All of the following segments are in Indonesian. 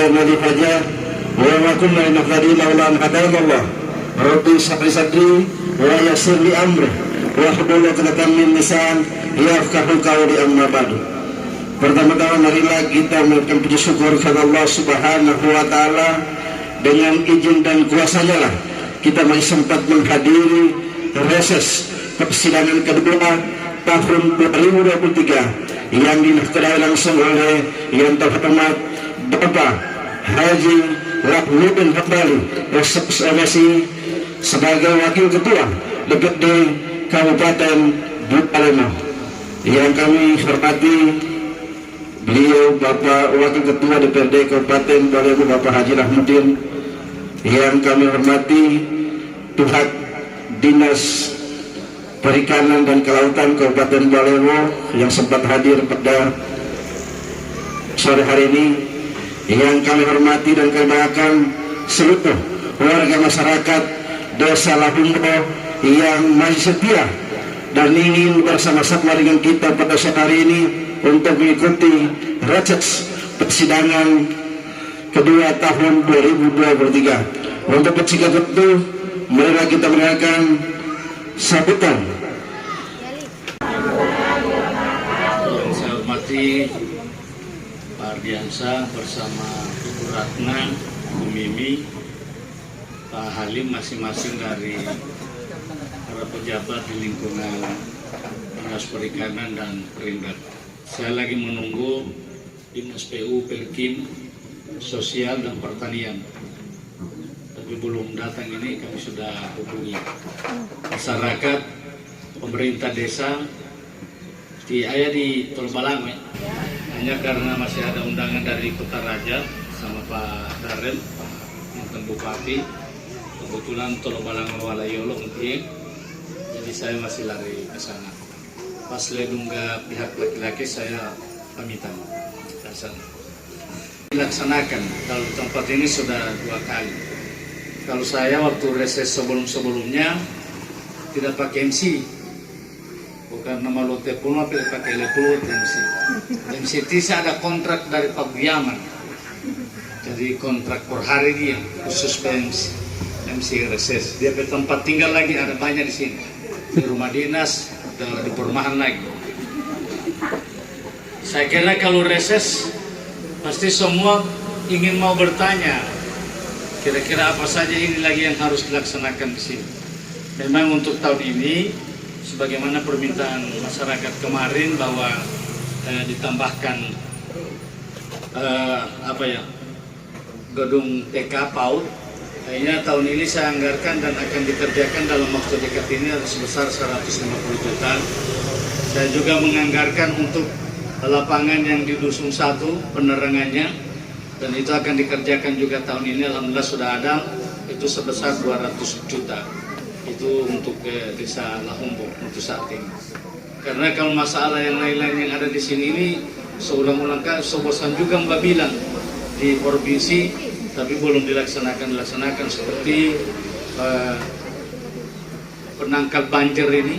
lana li hajah wa ma kunna linahtadiya laula an hadana Allah. Rabbi shrah li sadri wa yassir li amri wahlul 'uqdatam min lisan yafqahu qawli, amma ba'du. Pertama-tama marilah kita mengucapkan puji syukur kepada Allah Subhanahu wa taala. Dengan izin dan kuasanya lah kita masih sempat menghadiri reses persidangan kedua tahun 2023 yang dinahkodai langsung oleh Yang Terhormat Bapak Haji Lakhnuddin Hambali SMSI sebagai Wakil Ketua DPRD Kabupaten Buleleng. Yang kami hormati beliau Bapak Wakil Ketua DPRD Kabupaten Buleleng Bapak Haji Lakhnuddin. Yang kami hormati Pihak Dinas Perikanan dan Kelautan Kabupaten Buleleng yang sempat hadir pada sore hari ini. Yang kami hormati dan kami banggakan seluruh warga masyarakat Desa Lahumbo yang masih setia dan ingin bersama-sama dengan kita pada sore hari ini untuk mengikuti reses persidangan kedua tahun 2023. Untuk persingkat itu, marilah kita berikan sambutan. Yang saya hormati Pak Ardiansa bersama Ibu Ratna, Bu Mimi, Pak Halim, masing-masing dari para pejabat di lingkungan Dinas Perikanan dan Perindak. Saya lagi menunggu Dinas PU, Perkim, Sosial dan Pertanian. Tapi belum datang ini, kami sudah hubungi masyarakat, pemerintah desa di Tol Balangwe. Hanya karena masih ada undangan dari Kota Raja sama Pak Darren, mantan Bupati, kebetulan Tol Balangwe Walayolo mungkin, jadi saya masih lari ke sana. Pas ledungga pihak laki-laki saya pamitan ke sana. Dilaksanakan, kalau tempat ini sudah 2 kali. Kalau saya waktu reses sebelum-sebelumnya tidak pakai MC, bukan nama lote pun, tapi pakai leput MC. MC tisa ada kontrak dari Pak Buyaman, jadi kontrak per hari dia khusus MC reses. Dia ke tempat tinggal lagi ada banyak di sini, di rumah dinas, di perumahan lagi. Saya kira kalau reses pasti semua ingin mau bertanya, kira-kira apa saja ini lagi yang harus dilaksanakan di sini. Memang untuk tahun ini, sebagaimana permintaan masyarakat kemarin bahwa ditambahkan gedung TK PAUD, kayaknya tahun ini saya anggarkan dan akan dikerjakan dalam waktu dekat ini sebesar 150 juta. Saya juga menganggarkan untuk lapangan yang di Dusun 1 penerangannya, dan itu akan dikerjakan juga tahun ini. Alhamdulillah sudah ada, itu sebesar 200 juta. Itu untuk Desa Lahumbo untuk saat ini. Karena kalau masalah yang lain-lain yang ada di sini ini seulang-ulang kali, sebosan juga Mbak bilang di provinsi, tapi belum dilaksanakan seperti penangkal banjir ini.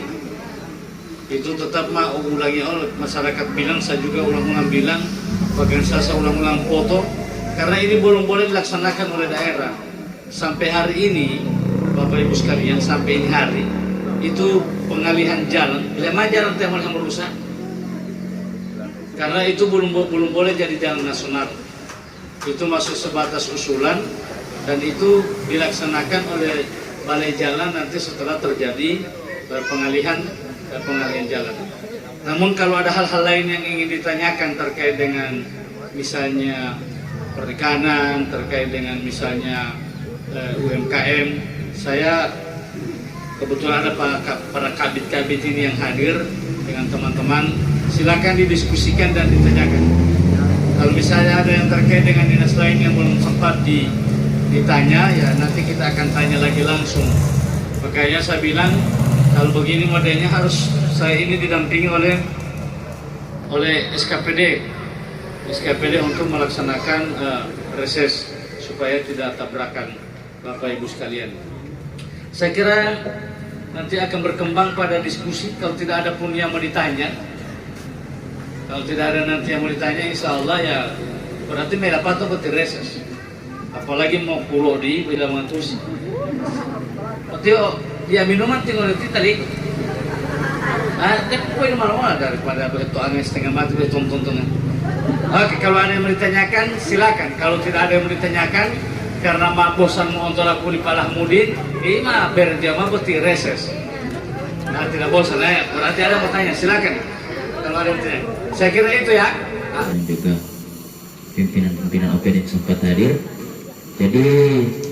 Itu tetap mau ulangi oleh masyarakat bilang, saya juga ulang-ulang bilang, bahkan saya ulang-ulang foto. Karena ini belum boleh dilaksanakan oleh daerah. Sampai hari ini, Bapak Ibu sekalian, sampai ini hari, itu pengalihan jalan, lemah jalan yang merusak. Karena itu belum boleh jadi jalan nasional. Itu masuk sebatas usulan, dan itu dilaksanakan oleh Balai Jalan nanti setelah terjadi pengalihan jalan. Namun kalau ada hal-hal lain yang ingin ditanyakan terkait dengan misalnya perikanan, terkait dengan misalnya UMKM, saya kebetulan ada para kabit-kabit ini yang hadir dengan teman-teman, silakan didiskusikan dan ditanyakan. Kalau misalnya ada yang terkait dengan dinas lain yang belum sempat ditanya, ya nanti kita akan tanya lagi langsung. Makanya saya bilang kalau begini modelnya harus saya ini didampingi oleh SKPD untuk melaksanakan reses supaya tidak tabrakan Bapak Ibu sekalian. Saya kira nanti akan berkembang pada diskusi. Kalau tidak ada pun yang mau ditanya, kalau tidak ada nanti yang mau ditanya, insya Allah ya berarti may dapat betul reses. Apalagi mau pulau di bila matusi. Berarti ya minuman tinggal itu tadi. Dia poin malah daripada begitu angin setengah mati tonton-tontonnya. Oke, kalau ada yang mau ditanyakan silakan. Kalau tidak ada yang mau ditanyakan karena mah bosan mau untuk aku di Palah Mudin, ini mah berjamaah betul reses. Nah, tidak bosan ya. Berarti ada mau tanya silakan. Kalau ada yang tanya. Saya kira itu ya. Dan juga pimpinan-pimpinan OPD yang sempat hadir. Jadi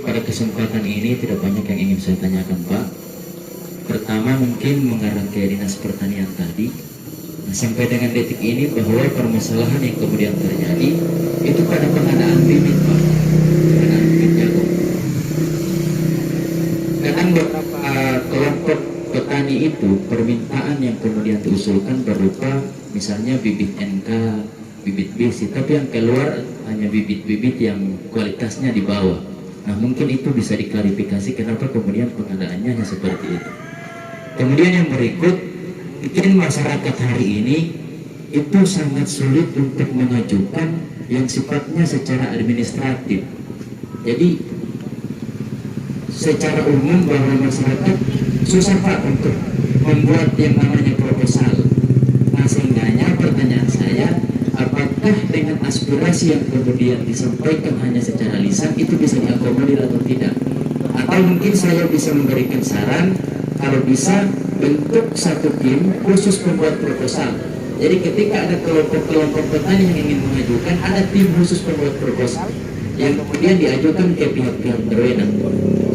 pada kesempatan ini tidak banyak yang ingin saya tanyakan, Pak. Pertama mungkin mengarah ke Dinas Pertanian tadi. Nah, sampai dengan detik ini bahwa permasalahan yang kemudian terjadi itu pada pengadaan bibit, Pak. Pengadaan bibit jagung. Kadang beberapa kelompok petani itu permintaan yang kemudian diusulkan berupa misalnya bibit NK, bibit BC, tapi yang keluar hanya bibit-bibit yang kualitasnya di bawah. Nah, mungkin itu bisa diklarifikasi kenapa kemudian pengadaannya hanya seperti itu. Kemudian yang berikut, mungkin masyarakat hari ini itu sangat sulit untuk mengajukan yang sifatnya secara administratif. Jadi secara umum bahwa masyarakat susah, Pak, untuk membuat yang namanya proposal. Nah, sehingganya pertanyaan saya, apakah dengan aspirasi yang kemudian disampaikan hanya secara lisan itu bisa diakomodir atau tidak? Atau mungkin saya bisa memberikan saran, kalau bisa bentuk satu tim khusus pembuat proposal. Jadi ketika ada kelompok-kelompok petani yang ingin mengajukan, ada tim khusus pembuat proposal yang kemudian diajukan ke pihak-pihak berwenang.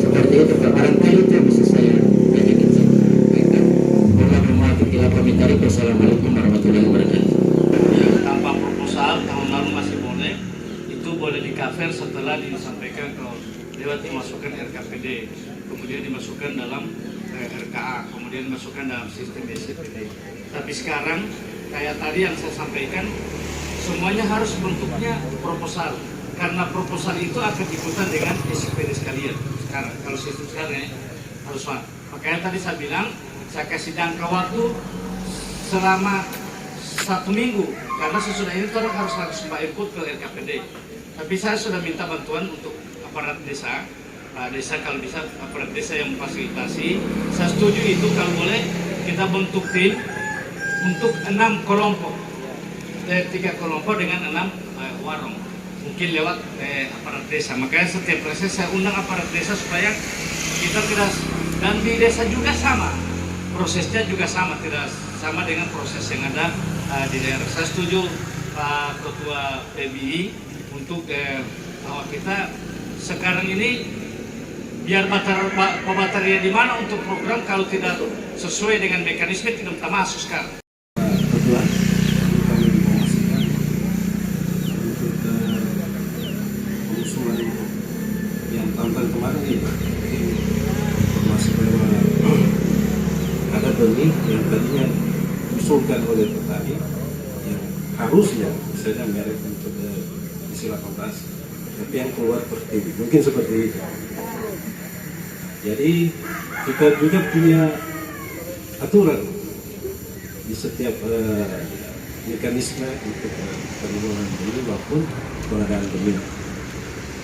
Seperti itu, Pak. Barangkali itu yang bisa saya tanyakan. Wassalamualaikum warahmatullahi wabarakatuh. Tanpa proposal tahun lalu masih boleh, itu boleh di cover setelah disampaikan ke lewat dimasukkan RKPD, kemudian dimasukkan dalam RKA, kemudian dimasukkan dalam sistem BCPD. Tapi sekarang kayak tadi yang saya sampaikan, semuanya harus bentuknya proposal, karena proposal itu akan diikutan dengan SPD sekalian. Sekarang kalau sistem sekarang ya, harus makanya tadi saya bilang saya kasih jangka waktu selama 1 minggu, karena sesudah ini orang harus input ke RKPD. Tapi saya sudah minta bantuan untuk aparat desa. Desa kalau bisa aparat desa yang memfasilitasi. Saya setuju itu kalau boleh kita bentuk tim untuk 6 kelompok, 3 kelompok dengan 6 warung, mungkin lewat aparat desa. Makanya setiap proses saya undang aparat desa supaya kita tidak, dan di desa juga sama prosesnya, juga sama, tidak sama dengan proses yang ada di daerah. Saya setuju Pak Ketua PBI untuk bahwa kita sekarang ini biar baterai di mana untuk program, kalau tidak sesuai dengan mekanisme tidak kita masuk sekarang. Kebetulan kami informasikan untuk pengusulan yang tahun kemarin ini informasi bahwa ada benih yang tadinya diusulkan oleh petani yang harusnya misalnya merek untuk isi 18, tapi yang keluar pertiwi, mungkin seperti itu. Jadi kita juga punya aturan di setiap mekanisme untuk pengelolaan benih maupun pengadaan benih.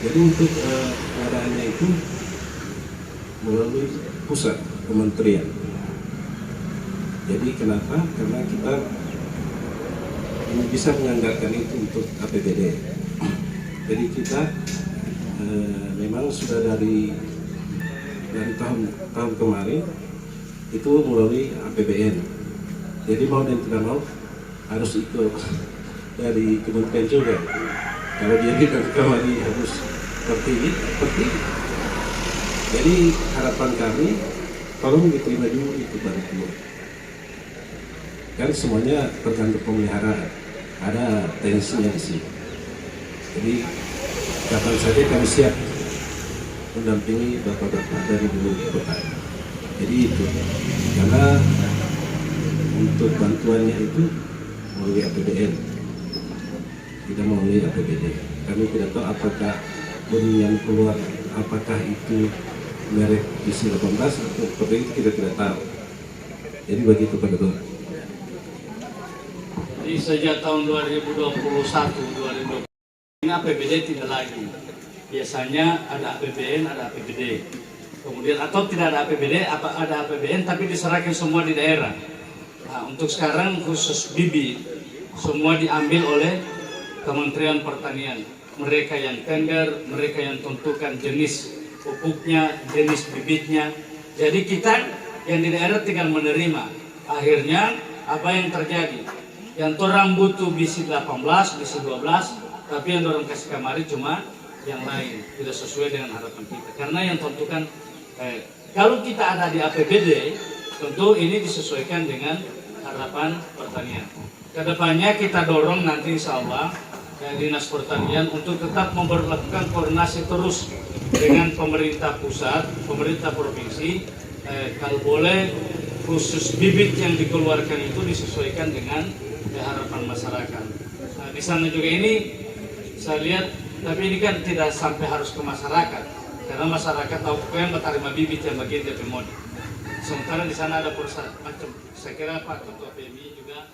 Jadi untuk pengadaannya itu melalui pusat kementerian. Jadi kenapa? Karena kita bisa menganggarkan itu untuk APBD. Jadi kita memang sudah dari tahun kemarin itu melalui APBN. Jadi mau dan tidak mau harus ikut dari kementerian juga. Kalau dia tidak kembali harus seperti ini. Jadi harapan kami tolong diterima dulu itu bantuan. Kan semuanya tergantung pemeliharaan, ada tensinya di sini. Jadi kapan saja kami siap mendampingi bapak-bapak dari dulu petani. Jadi itu, karena untuk bantuannya itu melalui APBN, tidak melalui APBD. Kami tidak tahu apakah benih yang keluar, apakah itu merek isi 18 atau seperti itu, kita tidak tahu. Jadi begitu Pak Ketua. Jadi sejak tahun 2021, 2020 Ini APBD tidak lagi. Biasanya ada APBN, ada APBD. Kemudian atau tidak ada APBD, ada APBN tapi diserahkan semua di daerah. Nah, untuk sekarang khusus bibit semua diambil oleh Kementerian Pertanian. Mereka yang tender, mereka yang tentukan jenis pupuknya, jenis bibitnya. Jadi kita yang di daerah tinggal menerima. Akhirnya apa yang terjadi? Yang orang butuh bisi 18, bisi 12, tapi yang orang kasih kamari cuma yang lain, tidak sesuai dengan harapan kita. Karena yang tentukan kalau kita ada di APBD, tentu ini disesuaikan dengan harapan pertanian. Kedepannya kita dorong nanti insya Allah Dinas Pertanian untuk tetap memperlakukan koordinasi terus dengan pemerintah pusat, pemerintah provinsi. Kalau boleh khusus bibit yang dikeluarkan itu disesuaikan dengan harapan masyarakat. Nah, di sana juga ini saya lihat, tapi ini kan tidak sampai harus ke masyarakat, karena masyarakat tahu yang menerima bibit yang bagian dari modal. Sementara di sana ada perusahaan macam, saya kira Pak Ketua PMI juga